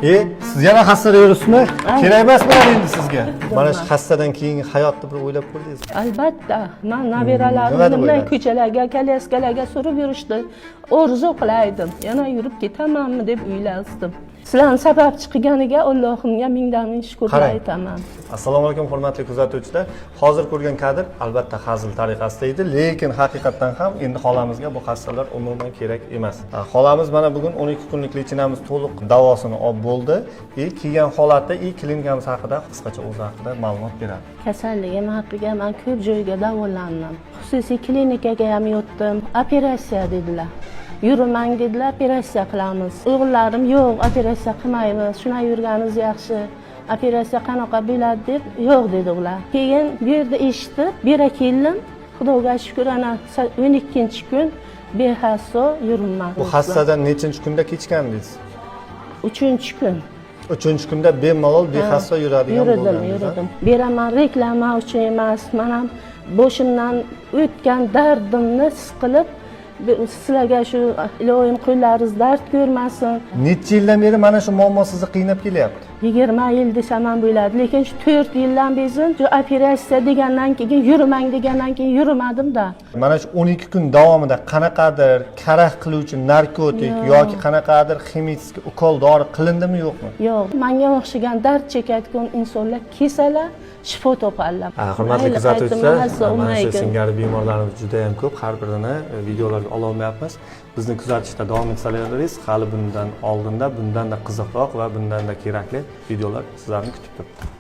Siz yana xastada yuribsizmi? Kerak emasmi endi sizga? Mana shu xastadan keyingi hayotni bir o'ylab ko'rdingizmi? Albatta, men nabiralarim bilan ko'chalarga, kolyaskalarga surib yurishdi. Orzu qilaydim. Yana yurib ketamanmi deb o'ylasdim. Sizlarning sababchi qilganiga Allohimga mingdan shukrlar aytaman. Assalomu alaykum hurmatli kuzatuvchilar. Hozir ko'rgan kadr albatta hazil tariqasida edi, lekin haqiqatan ham endi xolamizga bu xastalar umuman kerak emas. Xolamiz mana bugun 12 kunlik lichinamiz to'liq davosini olib bo'ldi. Kelgan holatda klinikamiz haqida qisqacha o'zi haqida ma'lumot beradi. Kasalligim haqida men ko'p joyga davolandim. Xususiy klinikaga ham yotdim. Operatsiya dedilar. Yurmang dedilar, operatsiya qilamiz. O'g'illarim yo'q, operatsiya qilmaymiz. Shuna yurganingiz yaxshi. Operatsiya qanaqa bo'ladi deb yo'q dedi ular. Keyin bu yerda eshitib, bera keldim. Xudoga shukr, ana 12-kun behasso yuribman. Bu xastadan nechinchi kunda kechgandingiz? 3-kun. 3-kunda bemalol behasso yuradigan bo'ldingiz. Yurdim. Beraman reklama uchun emas, men ham boshimdan o'tgan dardimni his qilib sizlarga shu ilohim qo'llaringiz dard ko'rmasin. Necha yildan beri mana shu muammo sizni qiynab kelyapti? 20 yil desam ham bo'ladi, lekin shu 4 yildan beri shu operatsiya degandan keyin yurmang degandan keyin yurmadim-da. Mana shu 12 kun davomida qanaqadir karaxt qiluvchi narkotik yoki qanaqadir ximik ukol dori qilindimi yo'qmi? Yo'q, menga o'xshagan dard chekayotgan insonlar kelsalar shifo topadilar. Hurmatli kuzatuvchilar, mana shu singari bemorlarimiz juda ham ko'p, har birini videolarga ola olmayapmiz. Bizni kuzatishda davom etsalaringiz, hali bundan oldinda, bundan da qiziqroq va bundan da kerakli videolar sizlarni kutib turibdi.